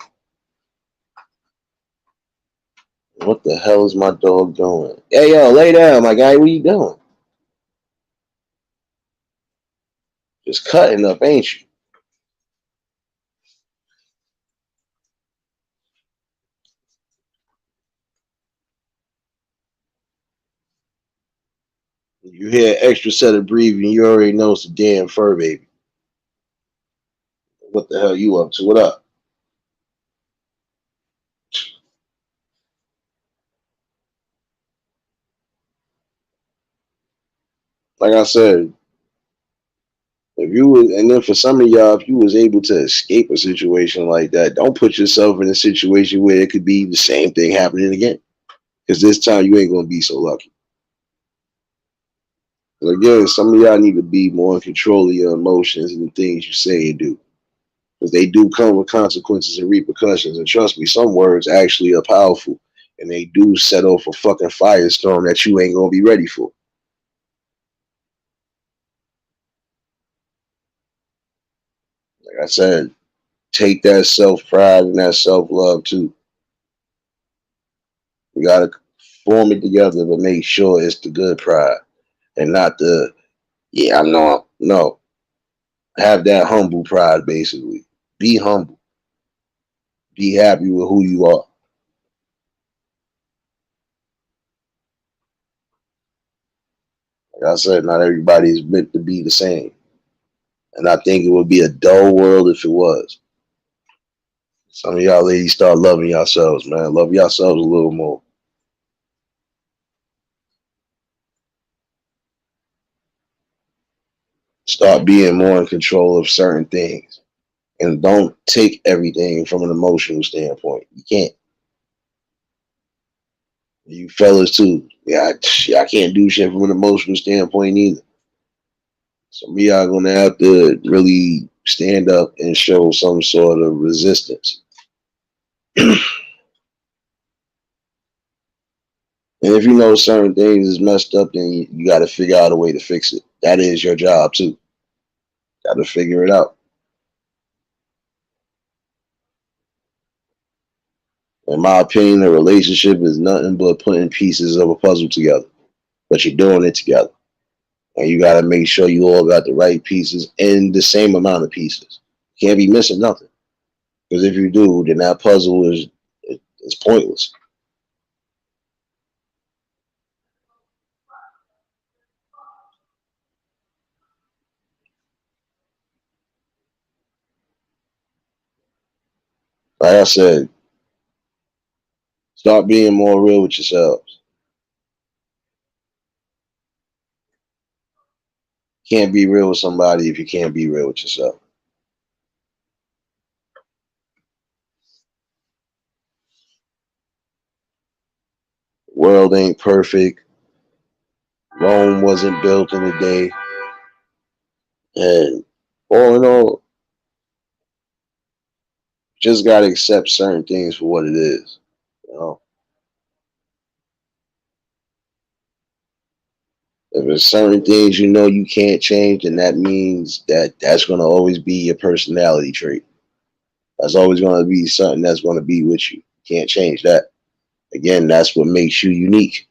What the hell is my dog doing? Hey, yo, lay down, my guy. What you doing? Just cutting up, ain't you? You hear an extra set of breathing, you already know it's a damn fur baby. What the hell you up to? What up? Like I said, if you was, and then for some of y'all, if you was able to escape a situation like that, don't put yourself in a situation where it could be the same thing happening again. Because this time you ain't gonna be so lucky. But again, some of y'all need to be more in control of your emotions and the things you say and do. Because they do come with consequences and repercussions. And trust me, some words actually are powerful. And they do set off a fucking firestorm that you ain't gonna be ready for. Like I said, take that self pride and that self love too. We gotta form it together, but make sure it's the good pride and not the yeah, I know. No, have that humble pride. Basically, be humble. Be happy with who you are. Like I said, not everybody is meant to be the same, and I think it would be a dull world if it was. Some of y'all ladies start loving yourselves, man. Love yourselves a little more. Start being more in control of certain things, and don't take everything from an emotional standpoint. You can't. You fellas too. Yeah, I can't do shit from an emotional standpoint either. Some of y'all gonna have to really stand up and show some sort of resistance. And if you know certain things is messed up, then you got to figure out a way to fix it. That is your job too. Got to figure it out. In my opinion, a relationship is nothing but putting pieces of a puzzle together, but you're doing it together. And you got to make sure you all got the right pieces and the same amount of pieces. You can't be missing nothing. Because if you do, then that puzzle is pointless. Like I said, start being more real with yourselves. You can't be real with somebody if you can't be real with yourself. The world ain't perfect. Rome wasn't built in a day. And all in all, just gotta accept certain things for what it is. You know, if there's certain things you know you can't change, then that means that that's gonna always be your personality trait. That's always gonna be something that's gonna be with you. Can't change that. Again, that's what makes you unique.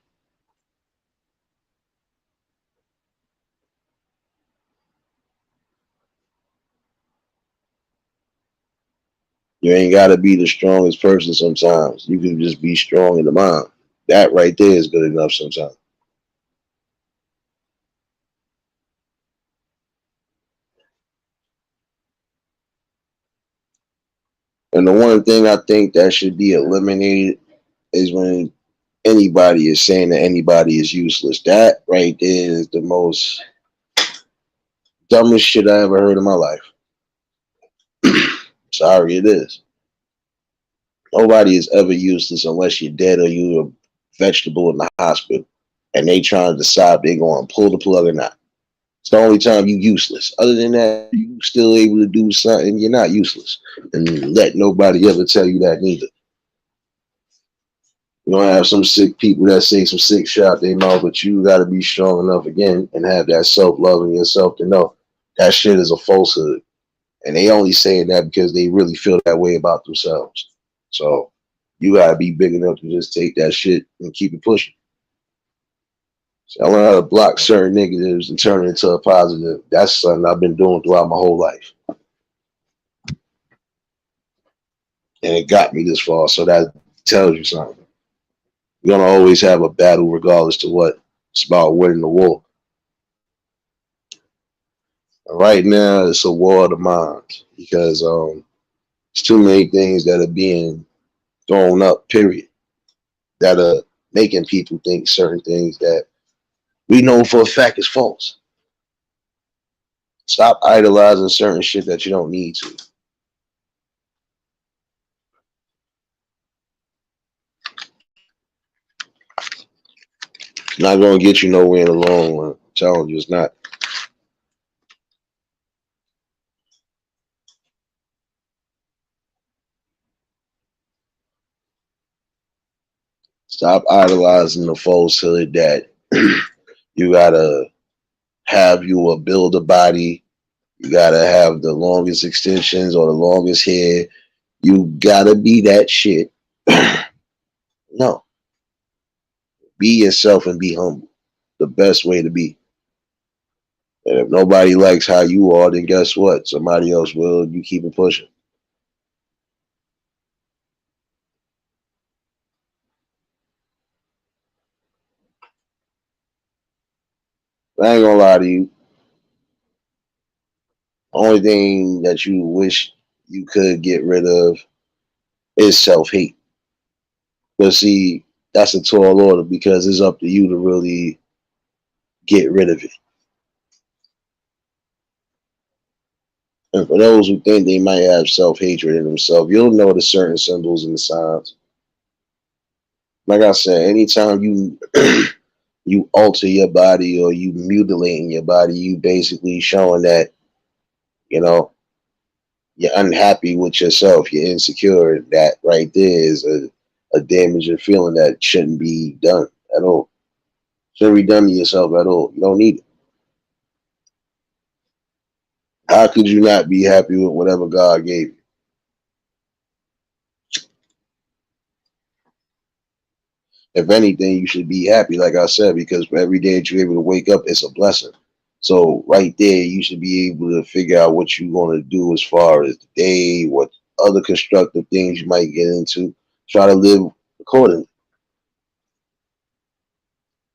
You ain't gotta be the strongest person sometimes. You can just be strong in the mind. That right there is good enough sometimes. And the one thing I think that should be eliminated is when anybody is saying that anybody is useless. That right there is the most dumbest shit I ever heard in my life. Sorry, it is. Nobody is ever useless unless you're dead or you're a vegetable in the hospital and they trying to decide if they going to pull the plug or not. It's the only time you useless. Other than that, you still able to do something. You're not useless, and let nobody ever tell you that neither. You don't have some sick people that say some sick shit out their mouth, but you got to be strong enough again and have that self love in yourself to know that shit is a falsehood, and they only saying that because they really feel that way about themselves. So you gotta be big enough to just take that shit and keep it pushing. So I learned how to block certain negatives and turn it into a positive. That's something I've been doing throughout my whole life, and it got me this far. So that tells you something. You're gonna always have a battle, regardless to what. It's about winning the war. And right now, it's a war of the minds because it's too many things that are being thrown up. Period. That are making people think certain things that we know for a fact is false. Stop idolizing certain shit that you don't need to. It's not gonna get you nowhere in the long run. I'm telling you, it's not. Stop idolizing the falsehood that you gotta have you a build a body. You gotta have the longest extensions or the longest hair. You gotta be that shit. No, be yourself and be humble. The best way to be. And if nobody likes how you are, then guess what? Somebody else will. You keep it pushing. I ain't gonna lie to you. Only thing that you wish you could get rid of is self hate. But see, that's a tall order because it's up to you to really get rid of it. And for those who think they might have self hatred in themselves, you'll notice certain symbols and signs. Like I said, anytime you you alter your body or you mutilating your body, you basically showing that you know you're unhappy with yourself, you're insecure. That right there is a damaging feeling that shouldn't be done at all. Shouldn't be done to yourself at all. You don't need it. How could you not be happy with whatever God gave you? If anything, you should be happy, like I said, because for every day that you're able to wake up, it's a blessing. So right there, you should be able to figure out what you're going to do as far as the day, what other constructive things you might get into. Try to live accordingly.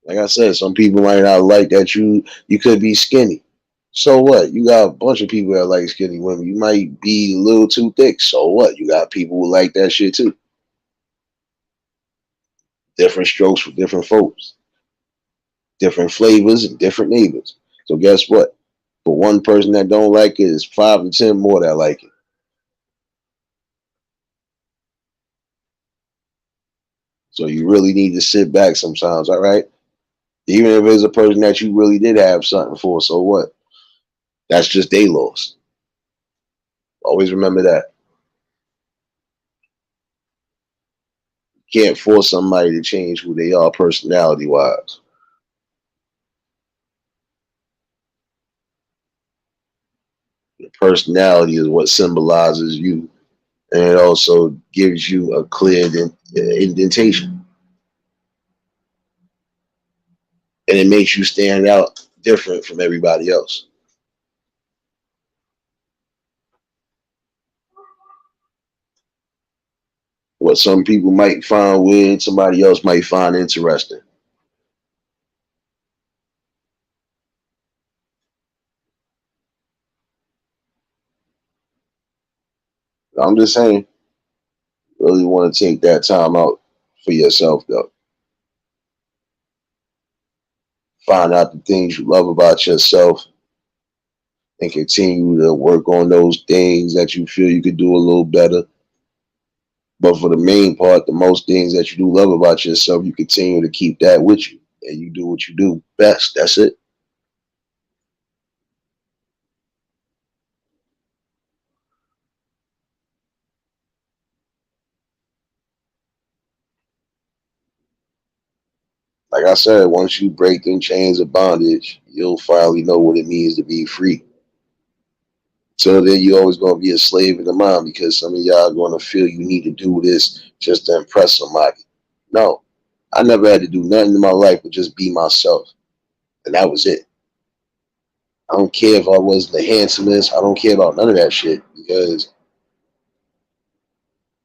Like I said, some people might not like that you could be skinny. So what? You got a bunch of people that like skinny women. You might be a little too thick. So what? You got people who like that shit too. Different strokes for different folks, different flavors and different neighbors. So guess what? For one person that don't like it, it's 5 to 10 more that like it. So you really need to sit back sometimes, all right? Even if it's a person that you really did have something for, so what? That's just they loss. Always remember that. You can't force somebody to change who they are personality wise. Your personality is what symbolizes you, and it also gives you a clear indentation, and it makes you stand out different from everybody else. What some people might find weird, somebody else might find interesting. I'm just saying, really want to take that time out for yourself, though. Find out the things you love about yourself and continue to work on those things that you feel you could do a little better. But for the main part, the most things that you do love about yourself, you continue to keep that with you and you do what you do best. That's it. Like I said, once you break them chains of bondage, you'll finally know what it means to be free. So then you always gonna be a slave in the mind because some of y'all gonna feel you need to do this just to impress somebody. No, I never had to do nothing in my life but just be myself, and that was it. I don't care if I was the handsomest. I don't care about none of that shit because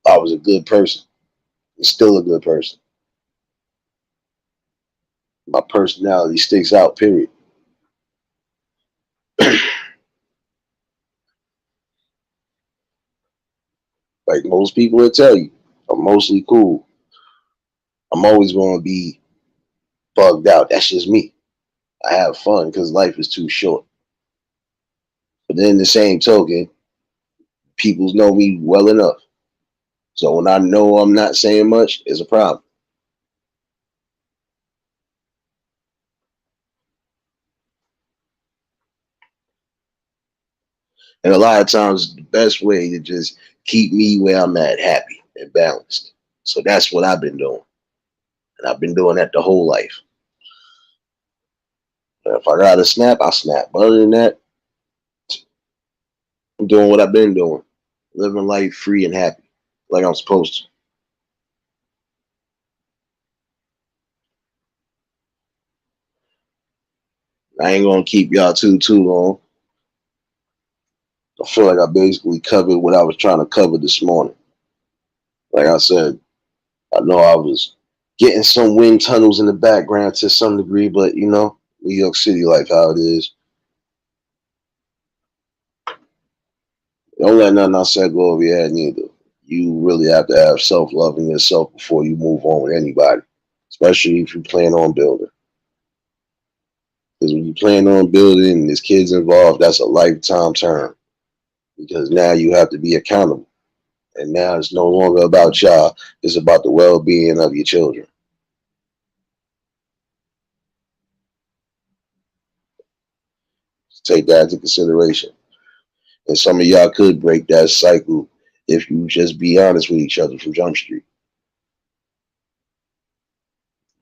I was a good person. I'm still a good person. My personality sticks out. Period. Like most people will tell you, I'm mostly cool. I'm always gonna be bugged out. That's just me. I have fun because life is too short. But then the same token, people know me well enough. So when I know I'm not saying much, it's a problem. And a lot of times, the best way to just keep me where I'm at, happy and balanced. So that's what I've been doing. And I've been doing that the whole life. And if I gotta snap, I snap. But other than that, I'm doing what I've been doing. Living life free and happy. Like I'm supposed to. I ain't gonna keep y'all too long. I feel like I basically covered what I was trying to cover this morning. Like I said, I know I was getting some wind tunnels in the background to some degree, but New York City life, how it is. Don't let nothing I said go over your head neither. You really have to have self love in yourself before you move on with anybody, especially if you plan on building. Because when you plan on building and there's kids involved, that's a lifetime term. Because now you have to be accountable. And now it's no longer about y'all, it's about the well being of your children. Take that into consideration. And some of y'all could break that cycle if you just be honest with each other from Jump Street.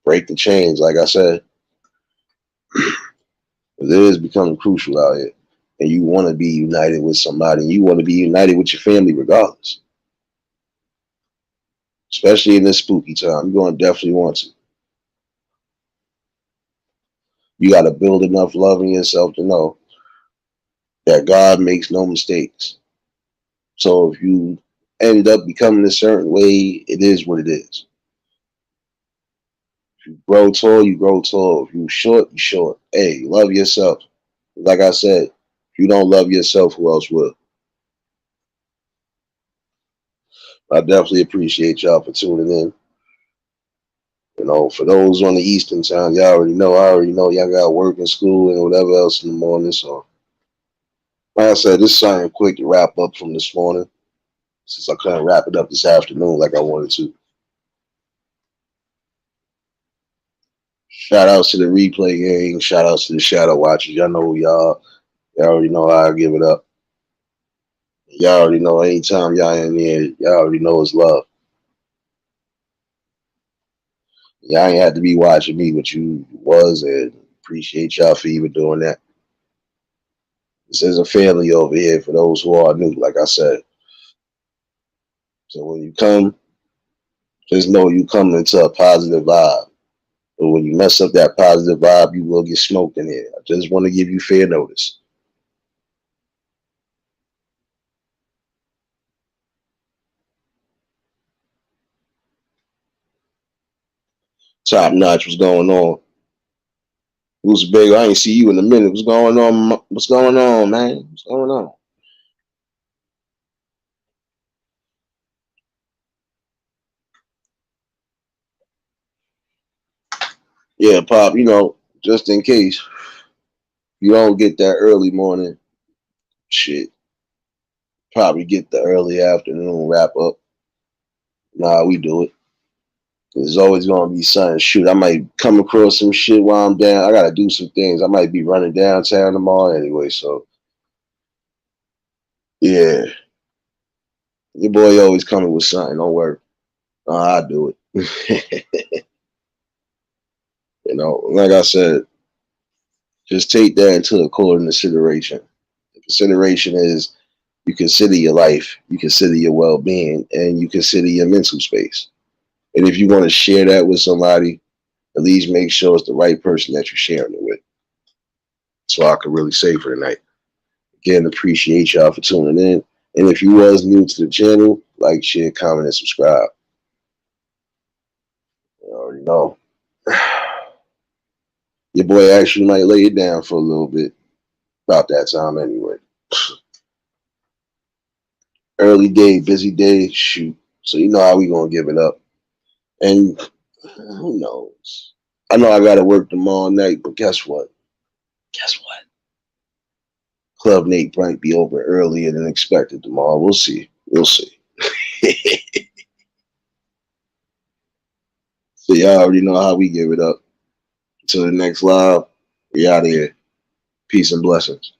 Break the chains, like I said. It is becoming crucial out here. And you want to be united with somebody, and you want to be united with your family regardless. Especially in this spooky time. You're going to definitely want to. You got to build enough love in yourself to know that God makes no mistakes. So if you end up becoming a certain way, it is what it is. If you grow tall, you grow tall. If you short, you short. Hey, love yourself. Like I said, if you don't love yourself, who else will? I definitely appreciate y'all for tuning in. For those on the Eastern time, y'all already know. I already know y'all got work and school and whatever else in the morning. So, like I said, this is something quick to wrap up from this morning since I couldn't wrap it up this afternoon like I wanted to. Shout outs to the replay gang. Shout outs to the shadow watchers. Y'all know who y'all. Y'all already know how I give it up. Y'all already know anytime y'all in here, y'all already know it's love. Y'all ain't had to be watching me, but you was, and appreciate y'all for even doing that. This is a family over here for those who are new, like I said. So when you come, just know you come into a positive vibe. But when you mess up that positive vibe, you will get smoked in here. I just want to give you fair notice. Top notch, what's going on? Who's big? I ain't see you in a minute. What's going on? What's going on, man? What's going on? Yeah, Pop, just in case you don't get that early morning shit, probably get the early afternoon wrap up. Nah, we do it. There's always gonna be something. Shoot, I might come across some shit while I'm down. I gotta do some things. I might be running downtown tomorrow anyway. So yeah, your boy always coming with something. Don't worry. I do it. Like I said, just take that into according consideration. The consideration is you consider your life, you consider your well being, and you consider your mental space. And if you want to share that with somebody, at least make sure it's the right person that you're sharing it with. So I could really say for tonight. Again, appreciate y'all for tuning in. And if you was new to the channel, like, share, comment, and subscribe. You already know. Your boy actually might lay it down for a little bit about that time anyway. Early day, busy day, shoot. So you know how we gonna give it up. And who knows? I know I gotta work tomorrow night, but guess what? Guess what? Club Nate might be over earlier than expected tomorrow. We'll see. We'll see. So y'all already know how we give it up. Until the next live, we out of here. Peace and blessings.